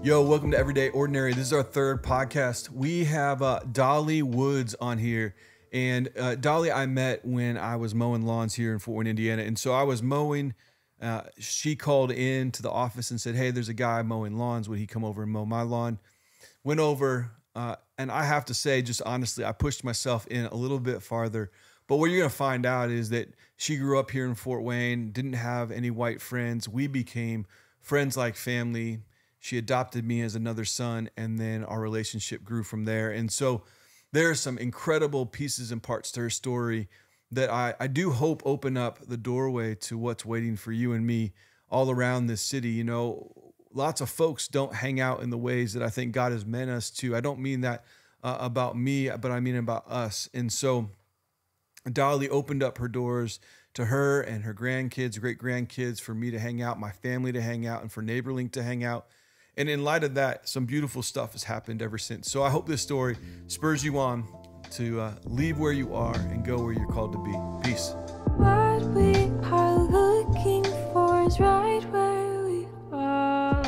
Yo, welcome to Everyday Ordinary. This is our third podcast. We have Dolly Woods on here. And Dolly I met when I was mowing lawns here in Fort Wayne, Indiana. And so I was mowing. She called in to the office and said, hey, there's a guy mowing lawns. Would he come over and mow my lawn? Went over. And I have to say, just honestly, I pushed myself in a little bit farther. But what you're going to find out is that she grew up here in Fort Wayne, didn't have any white friends. We became friends like family. She adopted me as another son, and then our relationship grew from there. And so there are some incredible pieces and parts to her story that I do hope open up the doorway to what's waiting for you and me all around this city. You know, lots of folks don't hang out in the ways that I think God has meant us to. I don't mean that about me, but I mean about us. And so Dolly opened up her doors to her and her grandkids, great grandkids, for me to hang out, my family to hang out, and for NeighborLink to hang out. And in light of that, some beautiful stuff has happened ever since. So I hope this story spurs you on to leave where you are and go where you're called to be. Peace. What we are looking for is right where we are.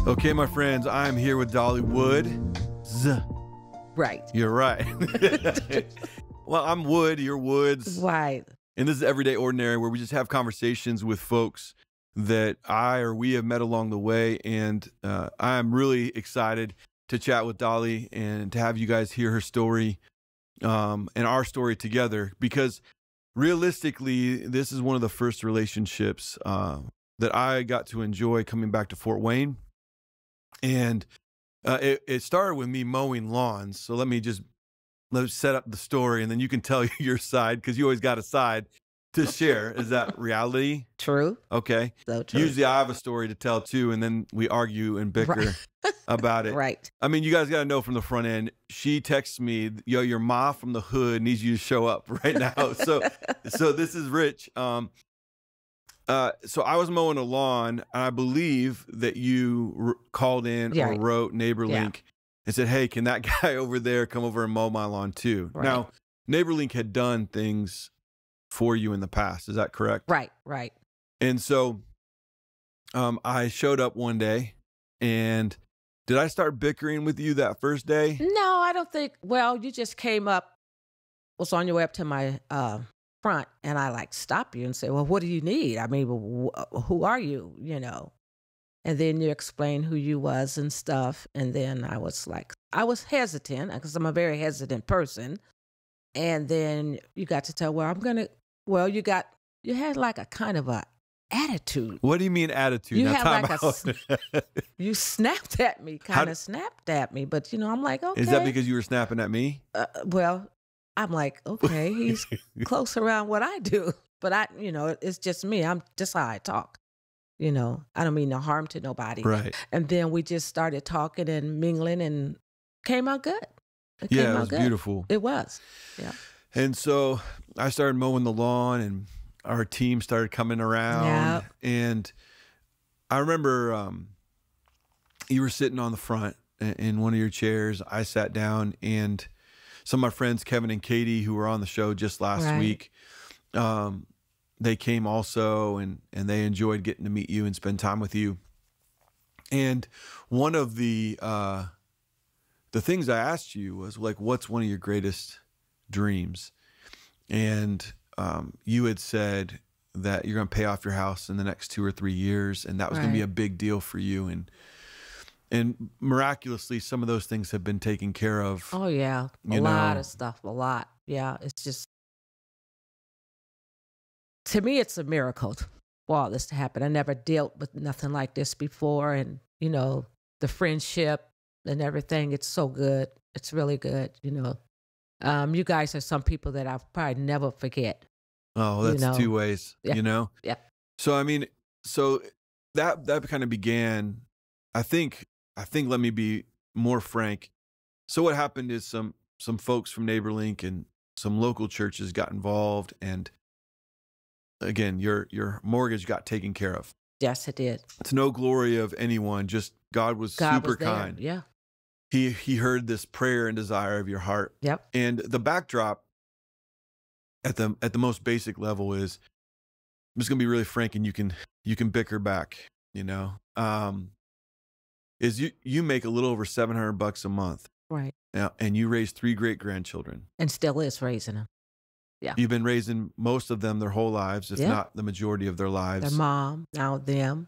Okay, my friends, I'm here with Dolly Wood. Right. You're right. Well, I'm Wood, you're Woods. Right. And this is Everyday Ordinary, where we just have conversations with folks that we have met along the way. And I'm really excited to chat with Dolly and to have you guys hear her story and our story together. Because realistically, this is one of the first relationships that I got to enjoy coming back to Fort Wayne. And it started with me mowing lawns. So let's set up the story, and then you can tell your side, because you always got a side to share. Is that reality? True. Okay. So true. Usually I have a story to tell too, and then we argue and bicker about it. Right. I mean, you guys got to know from the front end, she texts me, yo, your ma from the hood needs you to show up right now. So this is rich. So I was mowing a lawn, and I believe that you called in or wrote NeighborLink and said, hey, can that guy over there come over and mow my lawn too? Right. Now, NeighborLink had done things for you in the past. Is that correct? Right, right. And so I showed up one day, and did I start bickering with you that first day? No, I don't think. Well, you just came up, was on your way up to my front, and I stopped you and said, well, what do you need? I mean, who are you, you know? And then you explained who you was and stuff. And then I was hesitant, because I'm a very hesitant person. And then you got to tell, you had like a kind of a attitude. What do you mean attitude? You now, had you snapped at me, snapped at me. But, I'm like, okay. Is that because you were snapping at me? Well, I'm like, okay, he's close around what I do. But it's just me. I'm just how I talk. I don't mean no harm to nobody. Right. And then we just started talking and mingling, and came out good. It was beautiful. It was. Yeah. And so I started mowing the lawn, and our team started coming around. Yep. And I remember you were sitting on the front in one of your chairs. I sat down, and some of my friends, Kevin and Katie, who were on the show just last week, they came also, and they enjoyed getting to meet you and spend time with you. And one of the things I asked you was what's one of your greatest dreams? And you had said that you're going to pay off your house in the next 2 or 3 years, and that was going to be a big deal for you. And miraculously, some of those things have been taken care of. Oh yeah, a lot of stuff, a lot. Yeah, it's just, to me, it's a miracle for all this to happen. I never dealt with nothing like this before, and the friendship and everything. It's so good. It's really good. You guys are some people that I'll probably never forget. Oh, that's 2 ways. Yeah. Yeah. So I mean, that kind of began. I think. Let me be more frank. So what happened is some folks from NeighborLink and some local churches got involved, and again, your mortgage got taken care of. Yes, it did. It's no glory of anyone. Just God was super kind. Yeah. He heard this prayer and desire of your heart. Yep. And the backdrop at the most basic level is just gonna be really frank, and you can bicker back, is you make a little over $700 a month. Right. Now, and you raise 3 great grandchildren. And still is raising them. Yeah. You've been raising most of them their whole lives, if not the majority of their lives. Their mom, now them.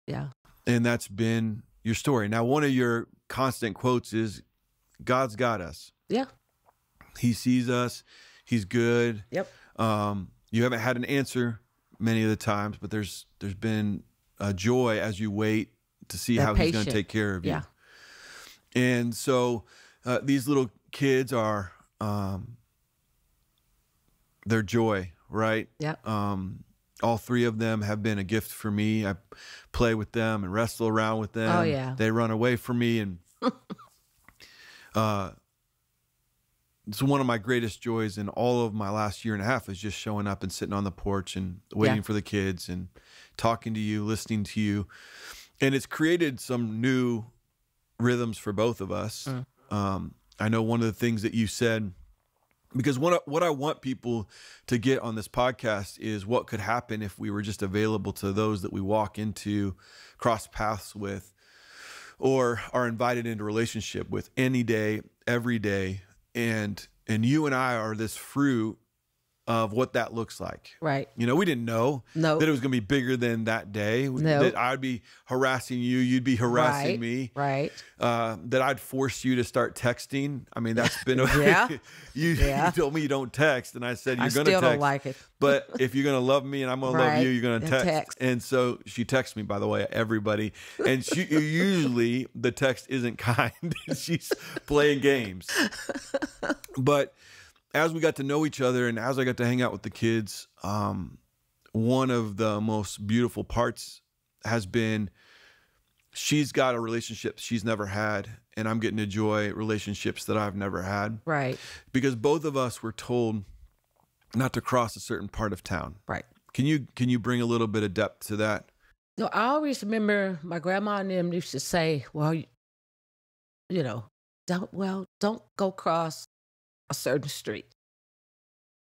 Yeah. And that's been your story. Now, one of your constant quotes is, God's got us. Yeah. He sees us. He's good. Yep. You haven't had an answer many of the times, but there's been a joy as you wait to see how he's going to take care of you. Yeah. And so these little kids are their joy, right? Yeah. All 3 of them have been a gift for me. I play with them and wrestle around with them. Oh, yeah. They run away from me, and it's one of my greatest joys in all of my last year and a half is just showing up and sitting on the porch and waiting for the kids and talking to you, listening to you. And it's created some new rhythms for both of us. I know one of the things that you said, because what I want people to get on this podcast is what could happen if we were just available to those that we walk into, cross paths with, or are invited into relationship with any day, every day. And you and I are this fruit of what that looks like. Right. We didn't know that it was going to be bigger than that day. No. That I'd be harassing you, you'd be harassing me. Right. That I'd force you to start texting. I mean, that's been you told me you don't text, and I said you're going to text. I still don't like it. But if you're going to love me and I'm going to love you, you're going to text. And so she texts me, by the way, everybody. And usually the text isn't kind. She's playing games. But as we got to know each other and as I got to hang out with the kids, one of the most beautiful parts has been she's got a relationship she's never had, and I'm getting to enjoy relationships that I've never had. Right. Because both of us were told not to cross a certain part of town. Right. Can you bring a little bit of depth to that? No, I always remember my grandma and them used to say, well, don't go across a certain street.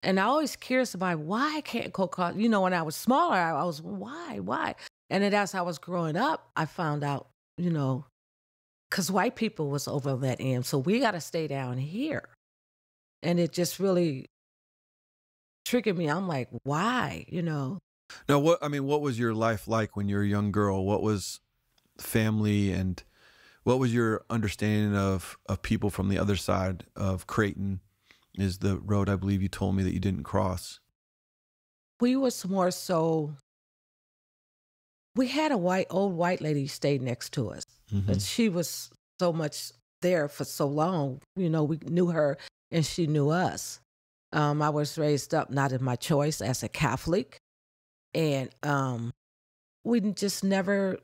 And I always curious about why I can't go across. When I was smaller, I was, why? And then as I was growing up, I found out, because white people was over on that end. So we got to stay down here. And it just really triggered me. I'm like, why, Now, what was your life like when you were a young girl? What was family, and what was your understanding of people from the other side of Creighton? Is the road I believe you told me that you didn't cross? We was more so, we had old white lady who stayed next to us. Mm-hmm. And she was so much there for so long. We knew her and she knew us. I was raised up not in my choice as a Catholic. And we just never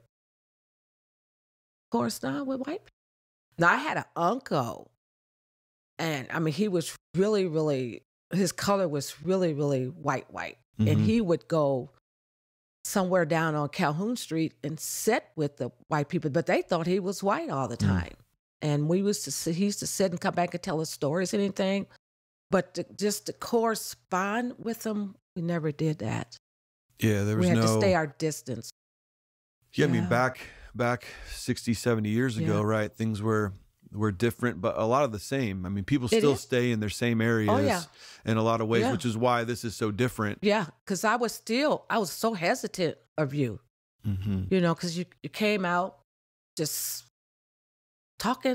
corresponded with white people. Now, I had an uncle. And he was really, really, his color was really, really white. Mm-hmm. And he would go somewhere down on Calhoun Street and sit with the white people, but they thought he was white all the time. And he used to sit and come back and tell us stories and anything. But just to correspond with them, we never did that. Yeah, there was we had to stay our distance. Yeah, I mean, back 60, 70 years ago, right? Things were different, but a lot of the same. I mean, people still stay in their same areas in a lot of ways, which is why this is so different. Yeah, because I was so hesitant of you, because you came out just talked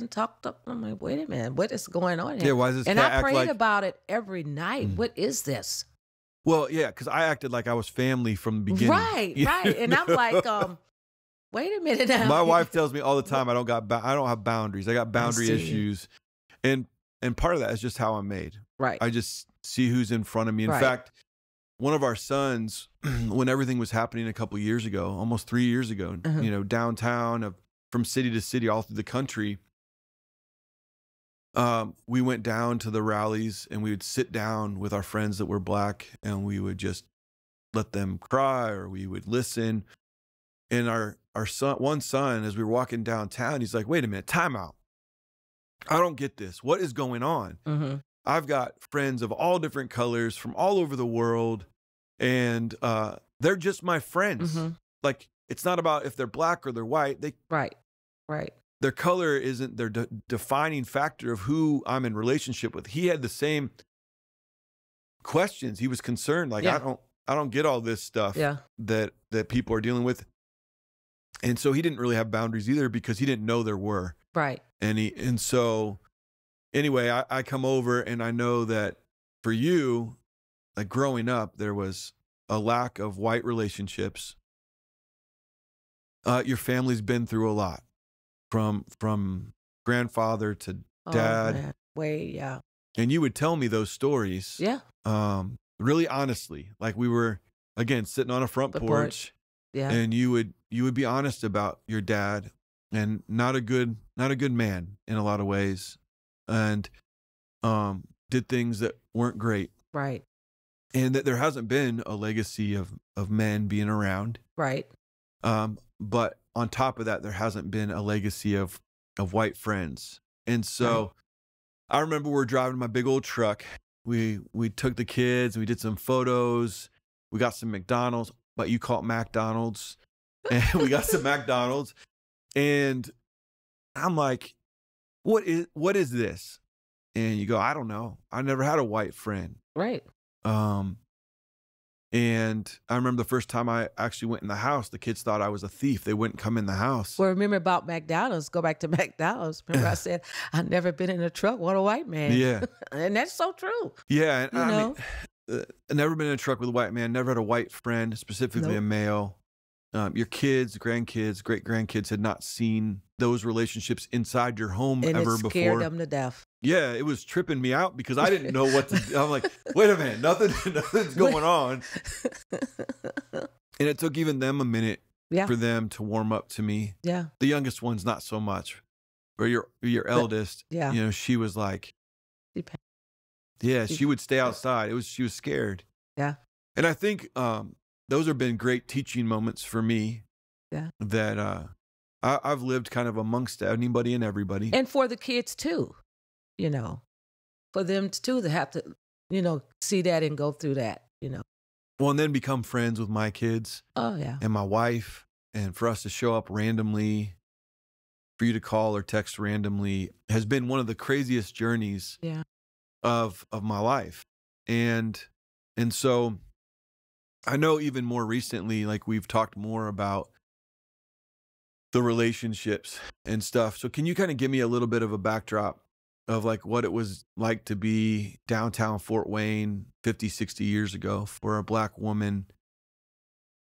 up. I'm like, wait a minute, what is going on here? Yeah, why is this? And I prayed about it every night. What is this? Well, yeah, because I acted like I was family from the beginning. Right. And I'm like, wait a minute now. My wife tells me all the time I don't have boundaries. I got boundary issues. And part of that is just how I'm made. Right. I just see who's in front of me. In fact, one of our sons, when everything was happening a couple years ago, almost 3 years ago, downtown, from city to city, all through the country, we went down to the rallies and we would sit down with our friends that were black and we would just let them cry, or we would listen. And our son, as we were walking downtown, he's like, wait a minute, time out. I don't get this. What is going on? Mm-hmm. I've got friends of all different colors from all over the world. and they're just my friends. Mm-hmm. Like, it's not about if they're black or they're white. Right. Their color isn't their defining factor of who I'm in relationship with. He had the same questions. He was concerned, like, Yeah. I don't get all this stuff that people are dealing with. And so he didn't really have boundaries either, because he didn't know there were. Right. And so anyway, I come over, and I know that for you, like, growing up, there was a lack of white relationships. Your family's been through a lot, from grandfather to dad. Oh, man. Yeah. And you would tell me those stories. Yeah. Really honestly, like, we were, again, sitting on a front porch. Yeah. And you would be honest about your dad, and not a good man in a lot of ways, and did things that weren't great. Right. And that there hasn't been a legacy of men being around. Right. But on top of that, there hasn't been a legacy of white friends. And so I remember we're driving my big old truck. We took the kids, we did some photos, we got some McDonald's, but you call it McDonald's. And we got some McDonald's. And I'm like, what is this? And you go, I don't know. I never had a white friend. Right. And I remember the first time I actually went in the house, the kids thought I was a thief. They wouldn't come in the house. Well, remember about McDonald's, go back to McDonald's. Remember I said, I've never been in a truck. What a white man. Yeah. And that's so true. Yeah. And I mean, I've never been in a truck with a white man, never had a white friend, specifically a male. Your kids, grandkids, great grandkids had not seen those relationships inside your home and ever it before. Scared them to death. Yeah, it was tripping me out, because I didn't know what to do. I'm like, wait a minute, nothing's going on. And it took even them a minute for them to warm up to me. Yeah. The youngest one's not so much. But your eldest, she was like, she would stay outside. She was scared. Yeah. And I think those have been great teaching moments for me. Yeah. That I've lived kind of amongst anybody and everybody. And for the kids too, for them too to have to, see that and go through that, Well, and then become friends with my kids. Oh, yeah. And my wife, and for us to show up randomly, for you to call or text randomly, has been one of the craziest journeys of my life. And so I know even more recently, like, we've talked more about the relationships and stuff. So can you kind of give me a little bit of a backdrop of, like, what it was like to be downtown Fort Wayne 50, 60 years ago for a black woman?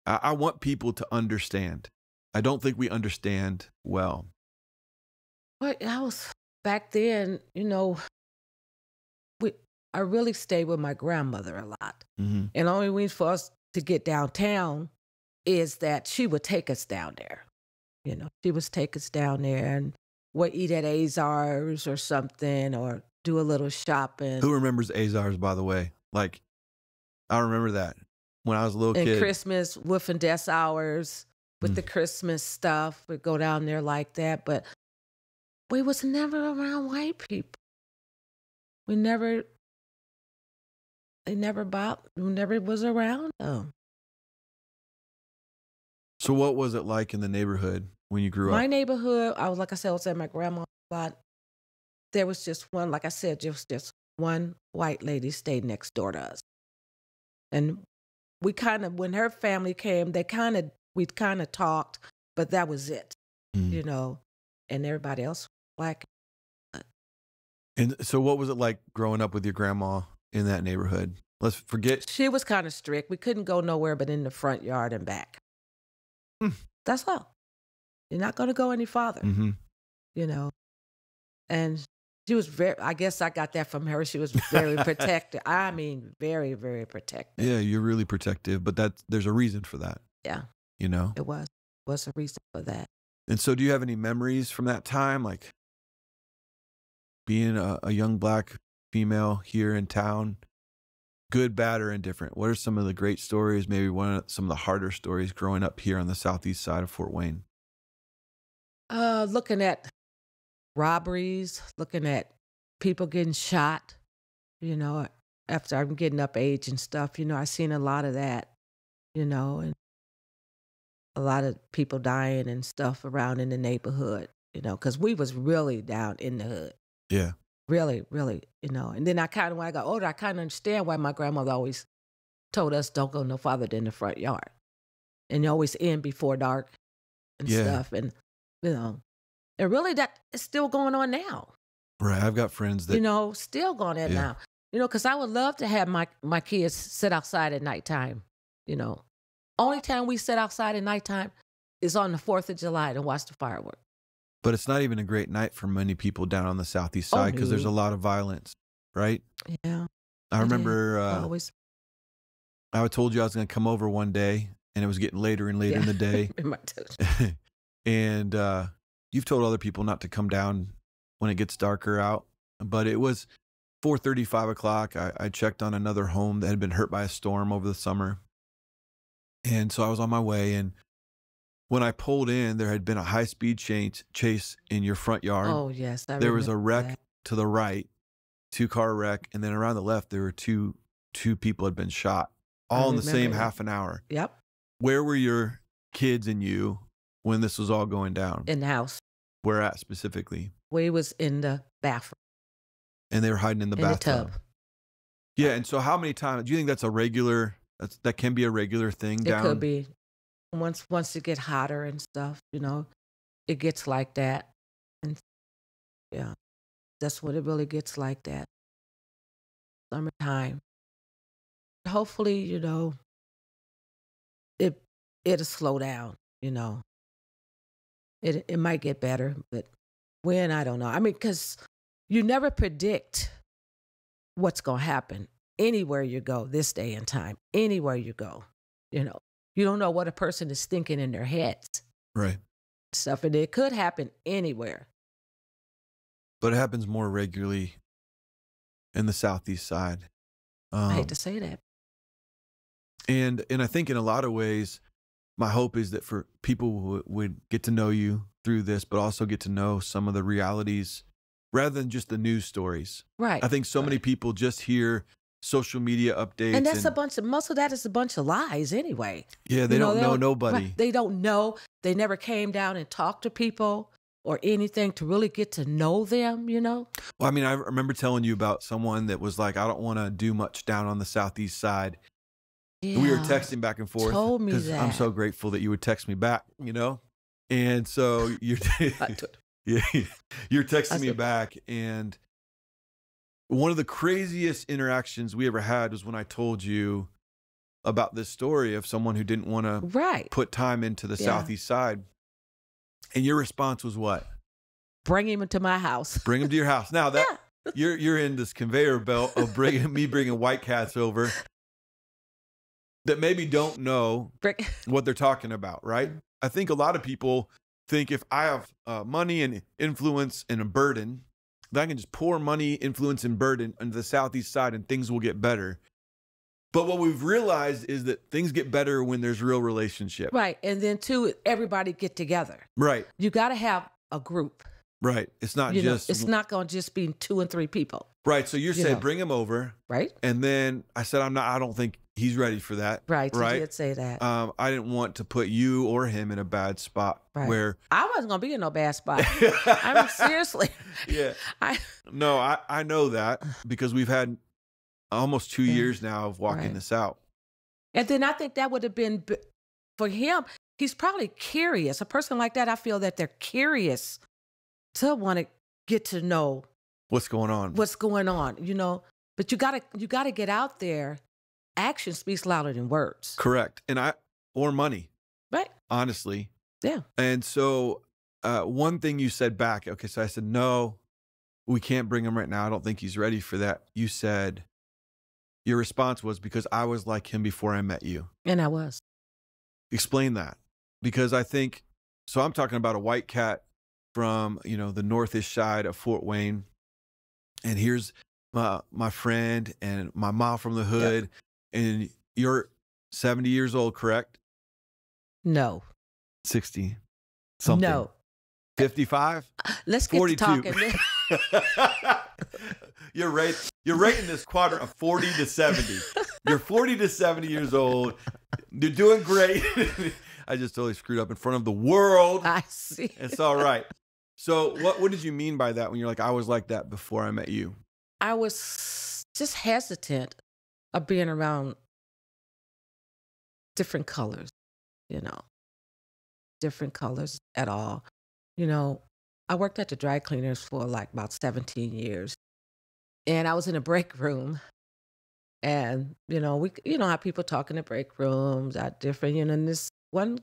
I want people to understand. I don't think we understand well. Well, I was back then, I really stayed with my grandmother a lot. Mm-hmm. And the only reason for us to get downtown is that she would take us down there. She would take us down there, and we'd eat at Azar's or something, or do a little shopping. Who remembers Azar's, by the way? Like, I remember that when I was a little kid. And Christmas, Wolf and Death hours with the Christmas stuff. We'd go down there like that. But we was never around white people. We never was around them. So what was it like in the neighborhood when you grew up? My neighborhood, I was at my grandma's spot. There was just one, like I said, just one white lady stayed next door to us. And we when her family came, we kind of talked, but that was it, and everybody else was black. And so what was it like growing up with your grandma in that neighborhood? Let's forget. She was kind of strict. We couldn't go nowhere but in the front yard and back. That's all. You're not going to go any farther, And she was I guess I got that from her. She was very protective. I mean, very, very protective. Yeah, you're really protective, but there's a reason for that. Yeah. It was a reason for that. And so do you have any memories from that time, like being a young black female here in town, good, bad, or indifferent? What are some of the great stories, maybe some of the harder stories growing up here on the southeast side of Fort Wayne? Looking at robberies, looking at people getting shot, after I'm getting up age and stuff, I seen a lot of that, and a lot of people dying and stuff around in the neighborhood, because we was really down in the hood. Yeah. Really, really, And then when I got older, I kind of understand why my grandmother always told us don't go no farther than the front yard. And you always end before dark and stuff. And, and really that is still going on now. Right. I've got friends that. Still going on now. Because I would love to have my kids sit outside at nighttime, Only time we sit outside at nighttime is on the 4th of July to watch the fireworks. But it's not even a great night for many people down on the southeast side because there's a lot of violence, right? Yeah. I remember I told you I was going to come over one day, and it was getting later and later in the day. And you've told other people not to come down when it gets darker out. But it was 4:30, 5 o'clock. I checked on another home that had been hurt by a storm over the summer. And so I was on my way, and when I pulled in, there had been a high-speed chase in your front yard. Oh, yes. There was a wreck to the right, 2-car wreck, and then around the left, there were two people had been shot, all in the same half an hour. Yep. Where were your kids and you when this was all going down? In the house. Where at specifically? We was in the bathroom. And they were hiding in the bathtub? The tub. Yeah, and so how many times, do you think that's that can be a regular thing down? It could be. Once it get hotter and stuff, it gets like that. And yeah, that's what it really gets like that. Summertime. Hopefully, it'll slow down, It might get better, but when, I don't know. I mean, because you never predict what's going to happen anywhere you go this day and time, anywhere you go, You don't know what a person is thinking in their heads. Right. Stuff, and it could happen anywhere. But it happens more regularly in the southeast side. I hate to say that. And I think in a lot of ways, my hope is that for people who would get to know you through this, but also get to know some of the realities rather than just the news stories. Right. I think so many people just hear social media updates. And that's most of that is a bunch of lies anyway. Yeah, they don't know nobody. Right, they don't know. They never came down and talked to people or anything to really get to know them, Well, I mean, I remember telling you about someone that was like, I don't want to do much down on the southeast side. Yeah, we were texting back and forth. Told me that. I'm so grateful that you would text me back, And so you're texting me back, and one of the craziest interactions we ever had was when I told you about this story of someone who didn't want to put time into the southeast side. And your response was what? Bring him into my house. Bring him to your house. Now that you're in this conveyor belt of bringing white cats over that maybe don't know what they're talking about, right? I think a lot of people think if I have money and influence and a burden, that I can just pour money, influence, and burden into the southeast side and things will get better. But what we've realized is that things get better when there's real relationship. Right. And then too, everybody get together. Right. You got to have a group. Right. It's not it's not going to just be 2 and 3 people. Right. So you're saying bring him over. Right. And then I said, I don't think he's ready for that. Right. You did say that. I didn't want to put you or him in a bad spot where I wasn't going to be in no bad spot. I mean, seriously. Yeah. I know that because we've had almost 2 years now of walking this out. And then I think that would have been for him. He's probably curious. A person like that, I feel that they're curious to want to get to know what's going on. But you gotta get out there. Action speaks louder than words. Correct. Or money. Right. Honestly. Yeah. And so one thing you said back, okay, so I said, no, we can't bring him right now. I don't think he's ready for that. You said, your response was because I was like him before I met you. And I was. Explain that. Because I think, so I'm talking about a white cat from, the northish side of Fort Wayne. And here's my friend and my mom from the hood. Yep. And you're 70 years old, correct? No. 60 something. No. 55? Let's get 42. To talking. You're right. You're right in this quadrant of 40 to 70. You're 40 to 70 years old. You're doing great. I just totally screwed up in front of the world. I see. It's all right. So what did you mean by that when you're like, I was like that before I met you? I was just hesitant of being around different colors, different colors at all. I worked at the dry cleaners for like about 17 years. And I was in a break room. And, how people talk in the break rooms are different. And this one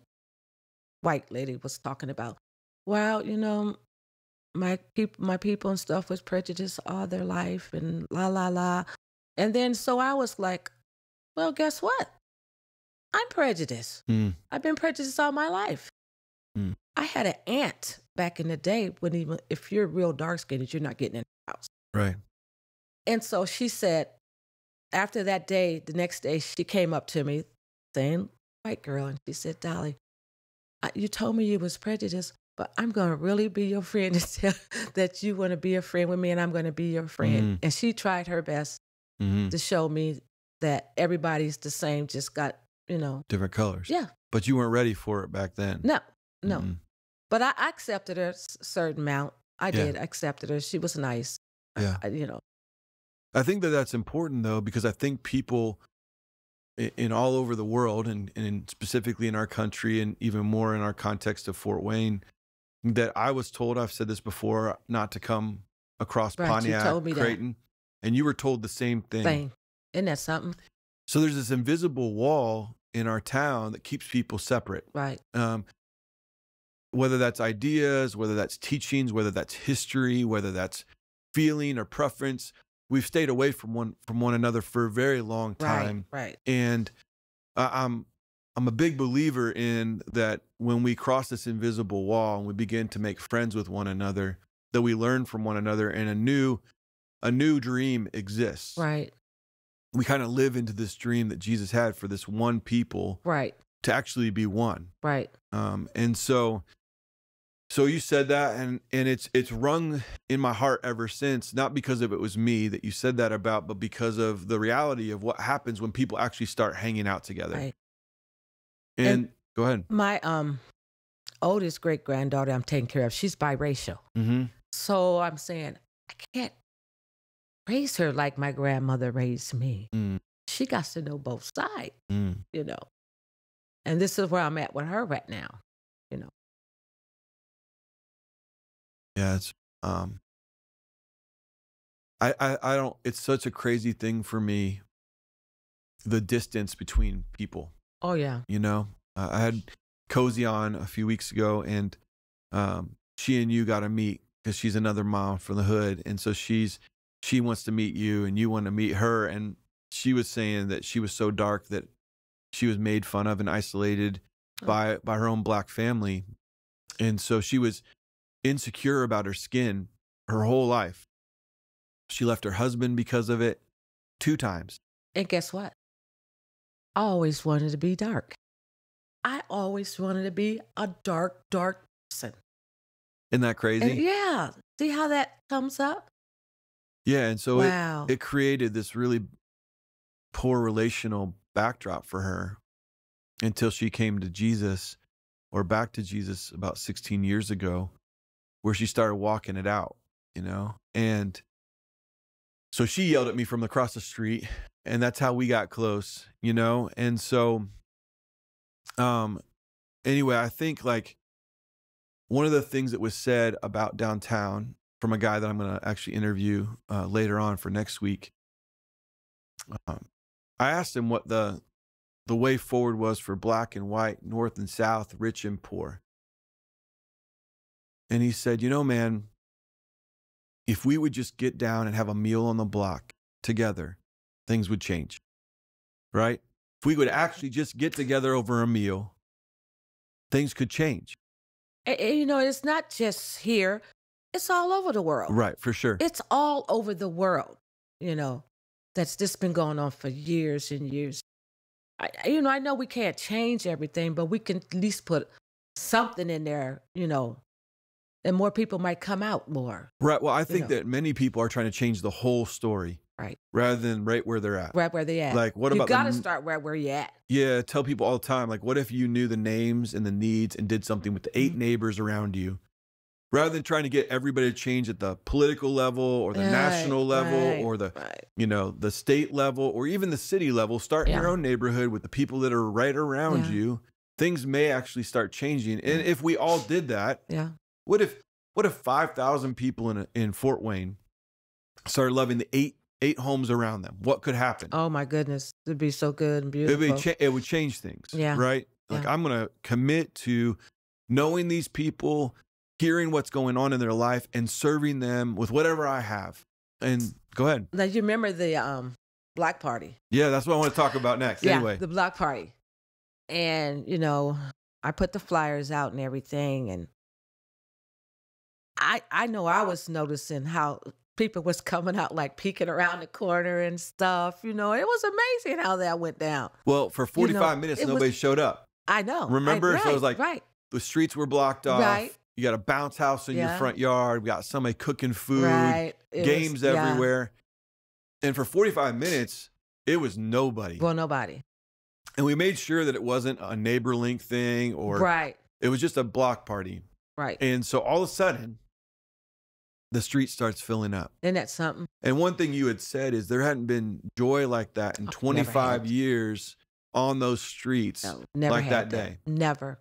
white lady was talking about, well, my people and stuff was prejudiced all their life and la, la, la. And then so I was like, well, guess what? I'm prejudiced. I've been prejudiced all my life. I had an aunt back in the day if you're real dark skinned, you're not getting in the house. Right. And so she said, after that day, the next day, she came up to me saying, white girl, and she said, Dolly, you told me you was prejudiced, but I'm going to really be your friend and tell that you want to be a friend with me and I'm going to be your friend. And she tried her best to show me that everybody's the same, just got, different colors. Yeah. But you weren't ready for it back then. No. But I accepted her a certain amount. I did. I accepted her. She was nice. Yeah. I think that that's important, though, because I think people in all over the world and specifically in our country and even more in our context of Fort Wayne, that I was told, I've said this before, not to come across Pontiac, Creighton. And you were told the same thing. Isn't that something? So there's this invisible wall in our town that keeps people separate. Right. Whether that's ideas, whether that's teachings, whether that's history, whether that's feeling or preference, we've stayed away from one another for a very long time. Right. And I'm a big believer in that when we cross this invisible wall and we begin to make friends with one another, that we learn from one another and a new dream exists. Right. We kind of live into this dream that Jesus had for this one people. Right. To actually be one. Right. And so you said that, and it's rung in my heart ever since, not because of it was me that you said that about, but because of the reality of what happens when people actually start hanging out together. Right. And go ahead. My oldest great granddaughter I'm taking care of, she's biracial. Mm-hmm. So I'm saying I can't raise her like my grandmother raised me. She got to know both sides, And this is where I'm at with her right now, Yeah, it's I don't, it's such a crazy thing for me, the distance between people. Oh yeah. I had Cozy on a few weeks ago, and she and you got to meet because she's another mom from the hood, and so she wants to meet you and you want to meet her, and she was saying that she was so dark that she was made fun of and isolated by her own black family, and so she was insecure about her skin her whole life. She left her husband because of it 2 times. And guess what? I always wanted to be dark. I always wanted to be a dark person. Isn't that crazy? And yeah. See how that comes up? Yeah. And so wow. it created this really poor relational backdrop for her until she came to Jesus, or back to Jesus about 16 years ago, where she started walking it out, And so she yelled at me from across the street, and that's how we got close, And so, anyway, I think like one of the things that was said about downtown from a guy that I'm going to actually interview later on for next week, I asked him what the way forward was for black and white, north and south, rich and poor. And he said, man, if we would just get down and have a meal on the block together, things would change, right? If we would actually just get together over a meal, things could change. And, it's not just here. It's all over the world. Right, for sure. It's all over the world, that's just been going on for years and years. I know we can't change everything, but we can at least put something in there, and more people might come out more. Right. Well, I think know. that many people are trying to change the whole story. Right. Rather than right where they're at. Right where they at. Like, what you about got to start right where you at. Yeah, tell people all the time, like, what if you knew the names and the needs and did something with the 8 neighbors around you? Rather than trying to get everybody to change at the political level or the national level or the, the state level or even the city level, start in your own neighborhood with the people that are right around you. Things may actually start changing. And if we all did that, what if 5,000 people in Fort Wayne started loving the 8 homes around them? What could happen? Oh my goodness. It'd be so good and beautiful. It would change things. Yeah. Right? Like I'm going to commit to knowing these people, hearing what's going on in their life and serving them with whatever I have. And go ahead. Now you remember the block party? Yeah, that's what I want to talk about next. Anyway. The block party. And, I put the flyers out and everything. And I know I was noticing how people was coming out like peeking around the corner and stuff. It was amazing how that went down. Well, for 45 minutes, nobody showed up. I know. Remember? So it was like the streets were blocked off. Right. You got a bounce house in your front yard. We got somebody cooking food, games everywhere. And for 45 minutes, it was nobody. Well, nobody. And we made sure that it wasn't a neighbor link thing or it was just a block party. Right. And so all of a sudden, the street starts filling up. Isn't that something? And one thing you had said is there hadn't been joy like that in 25 years on those streets like that day. Never.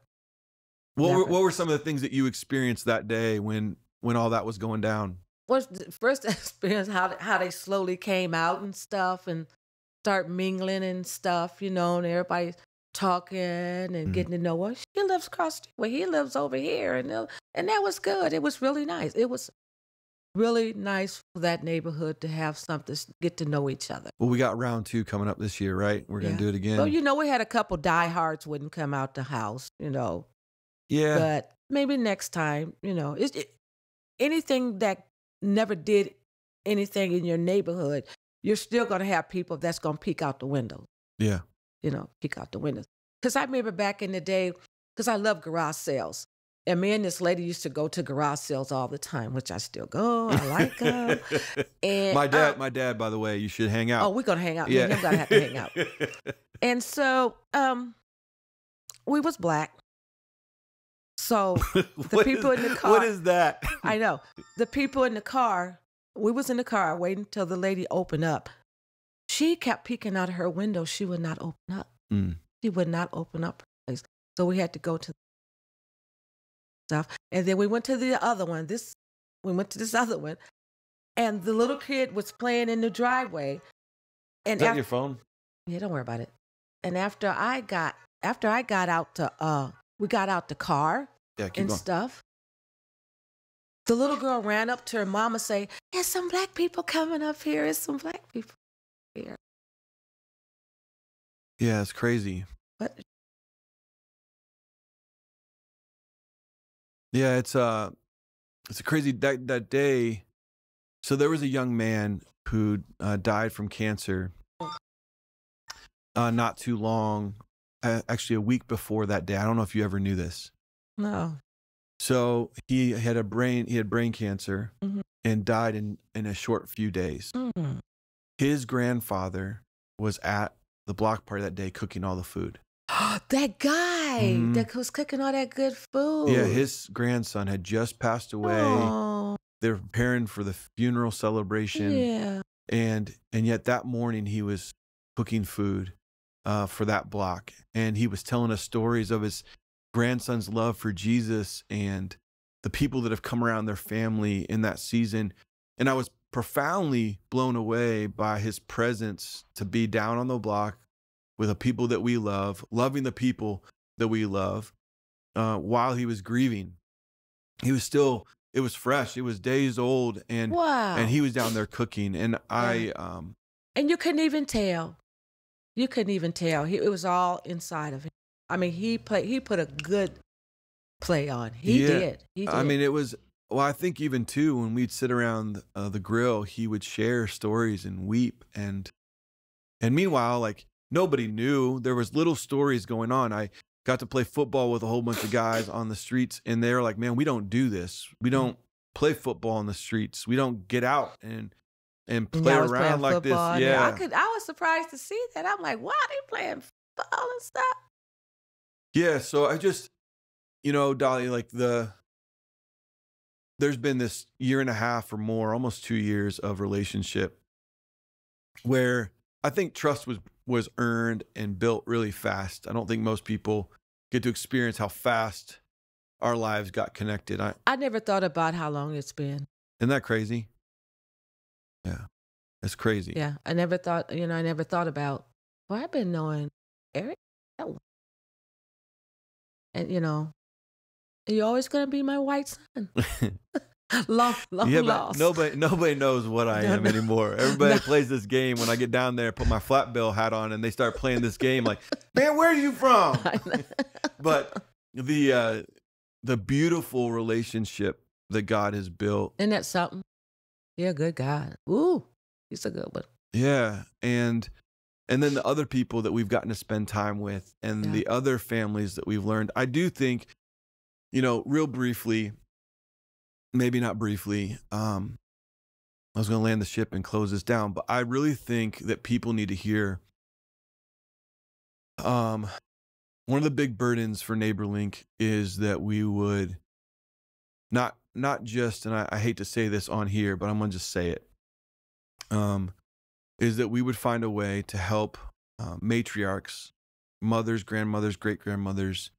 What were some of the things that you experienced that day when all that was going down? Was the first experience how they slowly came out and stuff and start mingling and stuff, and everybody talking and getting to know, well, she lives across the street, well, he lives over here, and that was good. It was really nice. It was really nice for that neighborhood to have something, get to know each other. Well, we got round 2 coming up this year, right? We're going to do it again. So, we had a couple diehards wouldn't come out the house, Yeah. But maybe next time, anything that never did anything in your neighborhood, you're still going to have people that's going to peek out the window. Yeah. Peek out the windows. Because I remember back in the day, because I love garage sales. And me and this lady used to go to garage sales all the time, which I still go. I like them. And my dad, by the way, you should hang out. Oh, we're going to hang out. Yeah. We're going to have to hang out. And so we was black. So the people in the car. What is that? I know. The people in the car, we was in the car waiting until the lady opened up. She kept peeking out of her window. She would not open up. She would not open up her place. So we had to go to stuff. And then we went to the other one. We went to this other one. And the little kid was playing in the driveway. And is that your phone? Yeah, don't worry about it. And after I got out to we got out the car and stuff. The little girl ran up to her mama say, there's some black people coming up here. There's some black people here. Yeah, it's crazy. What? Yeah, it's a crazy that day. So there was a young man who died from cancer not too long, actually a week before that day. I don't know if you ever knew this. No. So he had brain cancer and died in a short few days. His grandfather was at the block party that day cooking all the food. That guy that was cooking all that good food. Yeah, his grandson had just passed away. Oh. They were preparing for the funeral celebration. Yeah. And yet that morning he was cooking food for that block. And he was telling us stories of his grandson's love for Jesus and the people that have come around their family in that season. And I was profoundly blown away by his presence to be down on the block with the people that we love, loving the people that we love, while he was grieving. He was still, it was fresh. It was days old. And and he was down there cooking. And and you couldn't even tell. You couldn't even tell. It was all inside of him. I mean, he put a good play on. He did. I mean, it was, well, I think even too, when we'd sit around the grill, he would share stories and weep. And meanwhile, like, nobody knew. There was little stories going on. got to play football with a whole bunch of guys on the streets, and they're like, man, we don't do this. We don't play football on the streets. We don't get out and play Y'all was playing around like this. football. And Yeah. I was surprised to see that. I'm like, wow, they playing football and stuff. Yeah. So I just, Dolly, like there's been this year and a half or more, almost 2 years of relationship where I think trust was earned and built really fast. I don't think most people get to experience how fast our lives got connected. I never thought about how long it's been. Isn't that crazy? Yeah, it's crazy. Yeah, I never thought about, well, I've been knowing Eric that long. And, you're always going to be my white son. long Yeah, lost. but nobody knows what I am anymore. Everybody plays this game. When I get down there, put my flat bill hat on, and they start playing this game like, man, where are you from? But the beautiful relationship that God has built. Isn't that something? Yeah, good God. Ooh, he's a good one. Yeah, and then the other people that we've gotten to spend time with, and the other families that we've learned. I do think, real briefly, maybe not briefly, I was going to land the ship and close this down, but I really think that people need to hear one of the big burdens for NeighborLink is that we would not just, and I hate to say this on here, but I'm going to just say it, is that we would find a way to help matriarchs, mothers, grandmothers, great-grandmothers,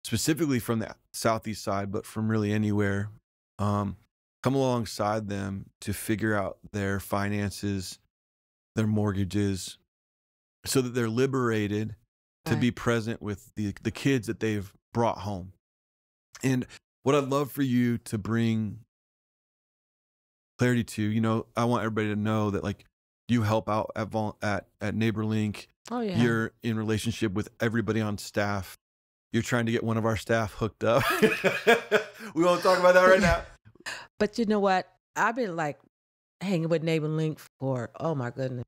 specifically from the Southeast side, but from really anywhere, come alongside them to figure out their finances, their mortgages, so that they're liberated to be present with the kids that they've brought home. And what I'd love for you to bring clarity to, I want everybody to know that, like, you help out at NeighborLink. Oh, yeah. You're in relationship with everybody on staff. You're trying to get one of our staff hooked up. We won't talk about that right now. But you know what? I've been like hanging with NeighborLink for, oh my goodness,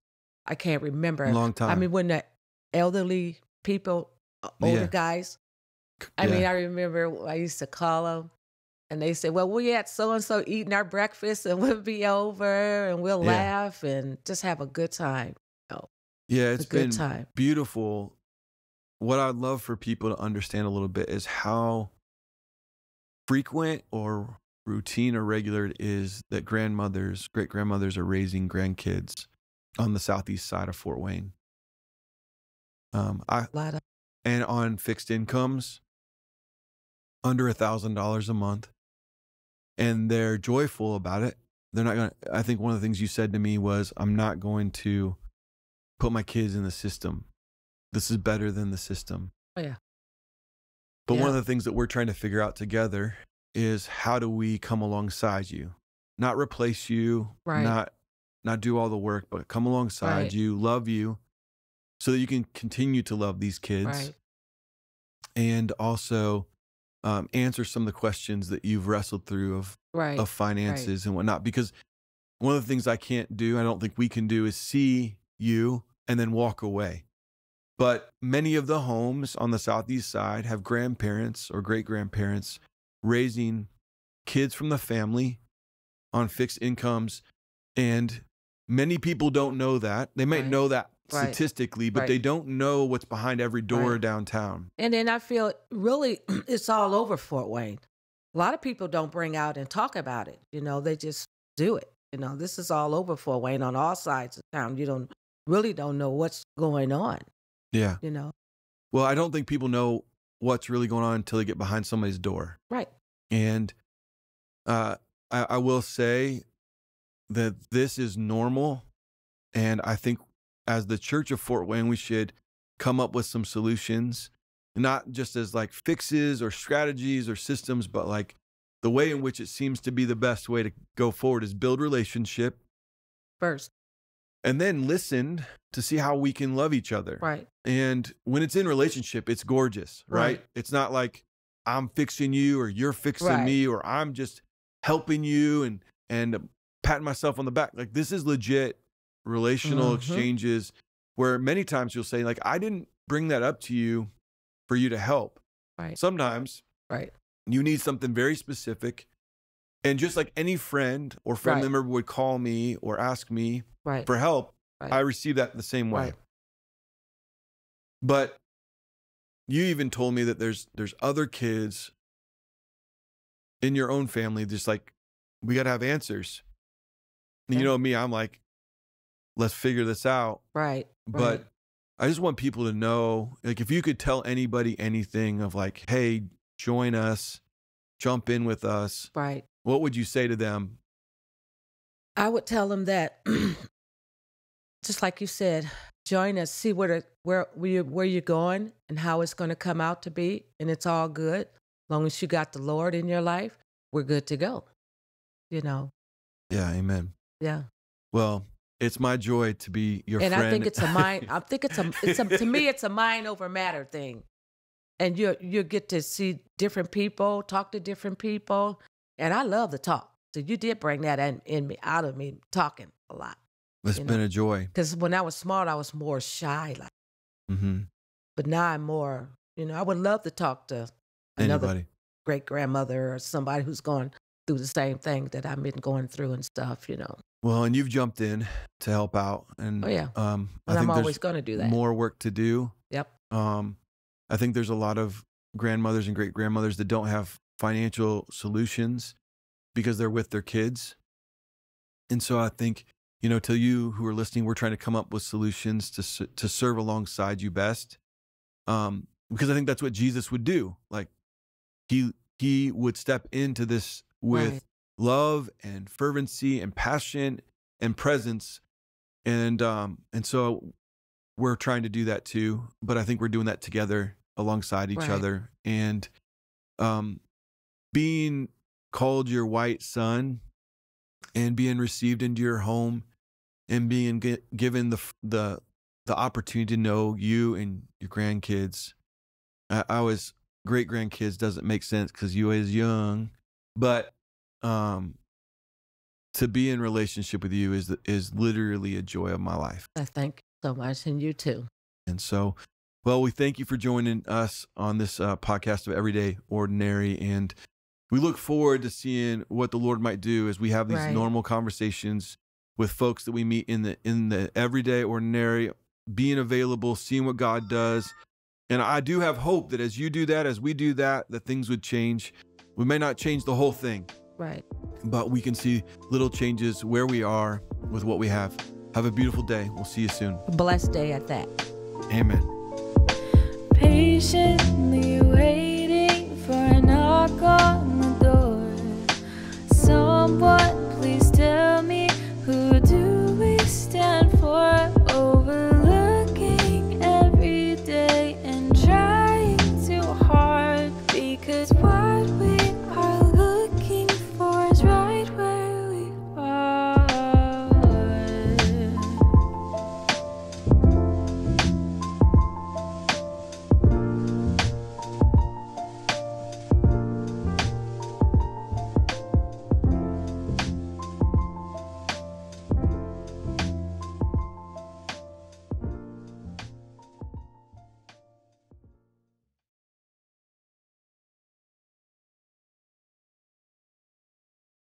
I can't remember. A long time. I mean, when the elderly people, older guys, I mean, I remember I used to call them and they said, well, we at so-and-so eating our breakfast and we'll be over and we'll laugh and just have a good time. Yeah, it's been time. Beautiful. What I'd love for people to understand a little bit is how frequent or routine or regular it is that grandmothers, great-grandmothers are raising grandkids on the southeast side of Fort Wayne. And on fixed incomes, under $1,000 a month. And they're joyful about it. They're not going to, I think one of the things you said to me was, I'm not going to put my kids in the system. This is better than the system. Oh, yeah. But one of the things that we're trying to figure out together is how do we come alongside you? Not replace you, not do all the work, but come alongside you, love you, so that you can continue to love these kids. And also answer some of the questions that you've wrestled through of finances and whatnot. Because one of the things I can't do, I don't think we can do, is see you and then walk away. But many of the homes on the southeast side have grandparents or great-grandparents raising kids from the family on fixed incomes. And many people don't know that. They might know that statistically, but they don't know what's behind every door downtown. And then I feel really it's all over Fort Wayne. A lot of people don't bring out and talk about it. They just do it. This is all over Fort Wayne on all sides of town. You don't know what's going on. Yeah. Well, I don't think people know what's really going on until they get behind somebody's door. Right. And I will say that this is normal. And I think as the Church of Fort Wayne, we should come up with some solutions, not just as like fixes or strategies or systems, but like the way in which it seems to be the best way to go forward is build relationship first. And then listen to see how we can love each other. Right. And when it's in relationship, it's gorgeous, right? It's not like I'm fixing you or you're fixing me or I'm just helping you and patting myself on the back. Like, this is legit relational exchanges where many times you'll say, like, I didn't bring that up to you for you to help. Right. Sometimes Right. you need something very specific. And just like any friend or family Right. member would call me or ask me Right. for help, Right. I receive that the same way. Right. But you even told me that there's other kids in your own family, just like, we got to have answers. And you Yeah. know me, I'm like, let's figure this out. Right. But Right. I just want people to know, like, if you could tell anybody anything of like, hey, join us, jump in with us, Right. what would you say to them? I would tell them that, just like you said, join us, see where you're going and how it's going to come out to be, and it's all good. As long as you got the Lord in your life, we're good to go. You know. Yeah, amen. Yeah. Well, it's my joy to be your And friend. I think it's a mind. I think it's a to me it's a mind over matter thing, and you get to see different people, talk to different people, and I love to talk. So you did bring that in me, out of me, talking a lot. It's been a joy. Because when I was small, I was more shy, like. Mm-hmm. But now I'm more. I would love to talk to another Anybody. great grandmother or somebody who's going through the same thing that I've been going through and stuff. Well, and you've jumped in to help out, and Oh yeah. I And think I'm there's always going to do that. more work to do. Yep. I think there's a lot of grandmothers and great grandmothers that don't have financial solutions because they're with their kids. And so I think, to you who are listening, we're trying to come up with solutions to serve alongside you best. Because I think that's what Jesus would do. Like he would step into this with Right. love and fervency and passion and presence. And so we're trying to do that too, but I think we're doing that together alongside each Right. other. And being called your white son and being received into your home and being given the opportunity to know you and your grandkids. I was great grandkids doesn't make sense because you was young, but to be in relationship with you is literally a joy of my life. I thank you so much, and you too. And so, well, we thank you for joining us on this podcast of Everyday Ordinary, and we look forward to seeing what the Lord might do as we have these Right. normal conversations with folks that we meet in the everyday ordinary, being available, seeing what God does. And I do have hope that as you do that, as we do that things would change. We may not change the whole thing, Right. but we can see little changes where we are with what we have. Have a beautiful day. We'll see you soon. A blessed day at that. Amen. Patient